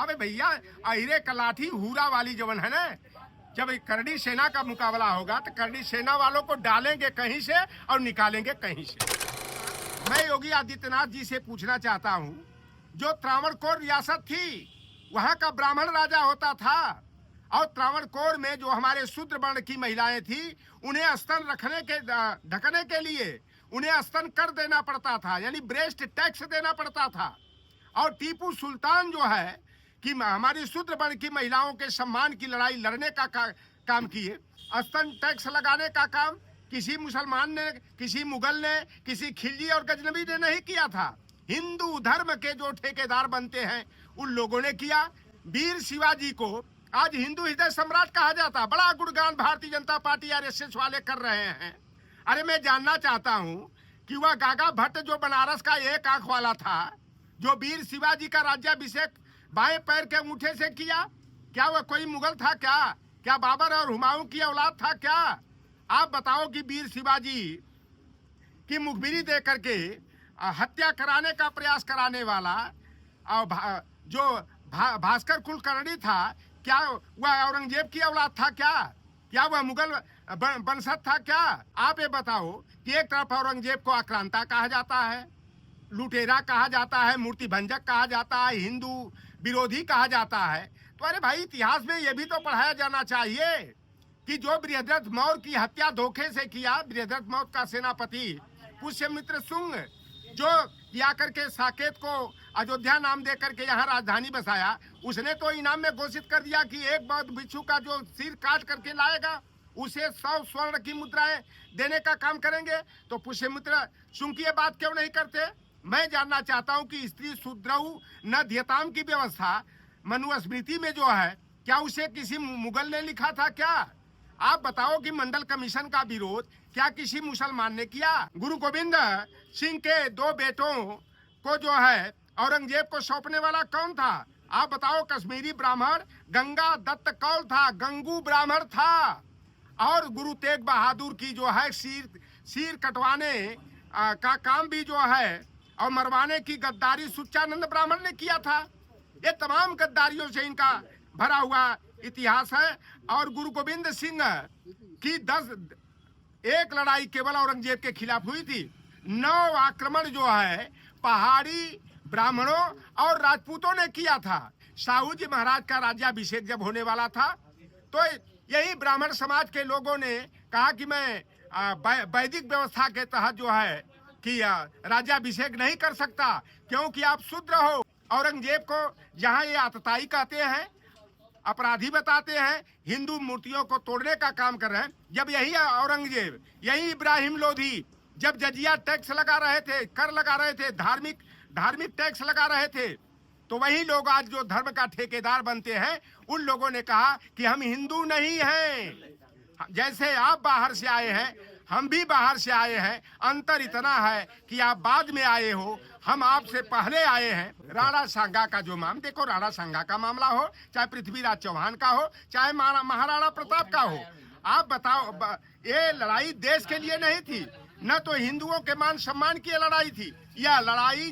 अबे भैया, अहिरे कलाठी हूरा वाली जवन है ना, जब करनी सेना का मुकाबला होगा तो करनी सेना वालों को डालेंगे कहीं से और निकालेंगे कहीं से। मैं योगी आदित्यनाथ जी से पूछना चाहता हूँ, जो त्रावणकोर रियासत थी वहाँ का ब्राह्मण राजा होता था, और त्रावणकोर में जो हमारे शूद्र वर्ण की महिलाएं थी उन्हें स्तन रखने के ढकने के लिए उन्हें स्तन कर देना पड़ता था, यानी ब्रेस्ट टैक्स देना पड़ता था। और टीपू सुल्तान जो है कि हमारी शूद्र वर्ण की महिलाओं के सम्मान की लड़ाई लड़ने का काम किए। स्तन टैक्स लगाने का काम किसी मुसलमान ने, किसी मुगल ने, किसी खिलजी और गजनबी ने नहीं किया था। हिंदू धर्म के जो ठेकेदार बनते हैं उन लोगों ने किया। वीर शिवाजी को आज हिंदू हृदय सम्राट कहा जाता। बड़ा गुणगान भारतीय जनता पार्टी आरएसएस वाले कर रहे हैं। अरे मैं जानना चाहता हूं कि वह गागा भट्ट जो बनारस का एक आंख वाला था, जो वीर शिवाजी का राज्याभिषेक बाएं पैर के अंगूठे से किया, क्या वह कोई मुगल था? क्या बाबर और हुमायूं की औलाद था? क्या आप बताओ कि वीर शिवाजी की मुखबिरी दे करके हत्या कराने का प्रयास कराने वाला और जो भास्कर कुलकर्णी था, क्या वह औरंगजेब की औलाद था? क्या वह मुगल वंशज था? क्या आप ये बताओ कि एक तरफ औरंगजेब को आक्रांता कहा जाता है, लुटेरा कहा जाता है, मूर्ति भंजक कहा जाता है, हिंदू विरोधी कहा जाता है। तो अरे भाई, इतिहास में यह भी तो पढ़ाया जाना चाहिए कि जो बृहद्रथ मौर्य की हत्या धोखे से किया, बृहद्रथ मौर्य का सेनापति पुष्यमित्र शुंग, जो किया करके साकेत को अयोध्या नाम दे करके यहाँ राजधानी बसाया, उसने तो इनाम में घोषित कर दिया कि एक बौद्ध भिक्षु का जो सिर काट करके लाएगा उसे 100 स्वर्ण की मुद्राएं देने का काम करेंगे। तो पुष्यमित्र शुंग की ये बात क्यों नहीं करते? मैं जानना चाहता हूं कि स्त्री शूद्रऊ न ध्यताम की व्यवस्था मनुस्मृति में जो है, क्या उसे किसी मुगल ने लिखा था? क्या आप बताओ कि मंडल कमीशन का विरोध क्या किसी मुसलमान ने किया? गुरु गोविंद सिंह के 2 बेटों को जो है औरंगजेब को सौंपने वाला कौन था? आप बताओ। कश्मीरी ब्राह्मण गंगा दत्त कौल था, गंगू ब्राह्मण था। और गुरु तेग बहादुर की जो है सिर कटवाने का काम भी जो है और मरवाने की गद्दारी सुच्चानंद ब्राह्मण ने किया था। ये तमाम गद्दारियों से इनका भरा हुआ इतिहास है। और गुरु गोविंद सिंह की 1 लड़ाई केवल औरंगजेब के खिलाफ हुई थी। 9 आक्रमण जो है पहाड़ी ब्राह्मणों और राजपूतों ने किया था। साहू जी महाराज का राज्याभिषेक जब होने वाला था तो यही ब्राह्मण समाज के लोगों ने कहा कि मैं वैदिक व्यवस्था के तहत जो है कि राज्याभिषेक नहीं कर सकता, क्योंकि आप शूद्र हो। औरंगजेब को जहां ये आतताई कहते हैं, अपराधी बताते हैं, हिंदू मूर्तियों को तोड़ने का काम कर रहे हैं। जब यही औरंगजेब, यही इब्राहिम लोधी जब जजिया टैक्स लगा रहे थे, कर लगा रहे थे, धार्मिक टैक्स लगा रहे थे, तो वही लोग आज जो धर्म का ठेकेदार बनते हैं, उन लोगों ने कहा कि हम हिंदू नहीं हैं। जैसे आप बाहर से आए हैं, हम भी बाहर से आए हैं। अंतर इतना है कि आप बाद में आए हो, हम आपसे पहले आए हैं। राणा सांगा का जो मामला, देखो, राणा सांगा का मामला हो, चाहे पृथ्वीराज चौहान का हो, चाहे महाराणा प्रताप का हो, आप बताओ, ये लड़ाई देश के लिए नहीं थी, न तो हिंदुओं के मान सम्मान की लड़ाई थी। यह लड़ाई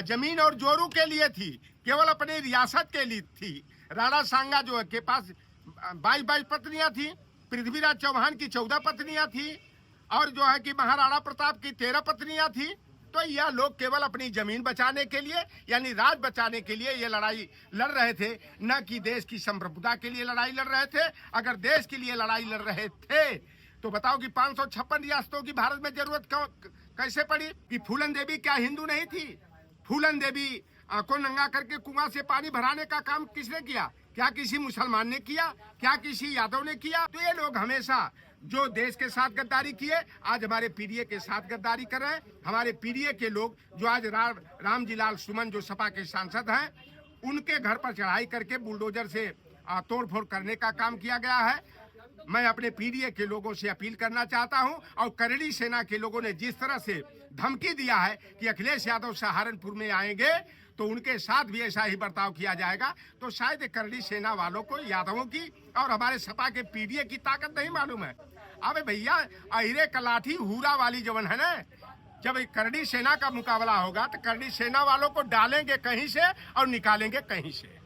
जमीन और जोरू के लिए थी, केवल अपनी रियासत के लिए थी। राणा सांगा जो के पास 22 पत्नियां थी, पृथ्वीराज चौहान की 14 पत्नियां थी, और जो है कि महाराणा प्रताप की 13 पत्नियां थी। तो यह लोग केवल अपनी जमीन बचाने के लिए, यानी राज बचाने के लिए ये लड़ाई लड़ रहे थे, न कि देश की संप्रभुता के लिए लड़ाई लड़ रहे थे। अगर देश के लिए लड़ाई लड़ रहे थे तो बताओ कि 556 रियासतों की भारत में जरूरत कैसे पड़ी? कि फूलन देवी क्या हिंदू नहीं थी? फूलन देवी को नंगा करके कुआं से पानी भराने का काम किसने किया? क्या किसी मुसलमान ने किया? क्या किसी यादव ने किया? तो ये लोग हमेशा जो देश के साथ गद्दारी किए, आज हमारे पीडीए के साथ गद्दारी कर रहे हैं। हमारे पीडीए के लोग जो आज रामजीलाल सुमन जो सपा के सांसद हैं, उनके घर पर चढ़ाई करके बुलडोजर से तोड़फोड़ करने का काम किया गया है। मैं अपने पीडीए के लोगों से अपील करना चाहता हूं, और करड़ी सेना के लोगों ने जिस तरह से धमकी दिया है कि अखिलेश यादव सहारनपुर में आएंगे तो उनके साथ भी ऐसा ही बर्ताव किया जाएगा, तो शायद करड़ी सेना वालों को, यादवों की और हमारे सपा के पीडीए की ताकत नहीं मालूम है। अबे भैया, अहिरे कलाठी हूरा वाली जवन है ना, जब करड़ी सेना का मुकाबला होगा तो करड़ी सेना वालों को डालेंगे कहीं से और निकालेंगे कहीं से।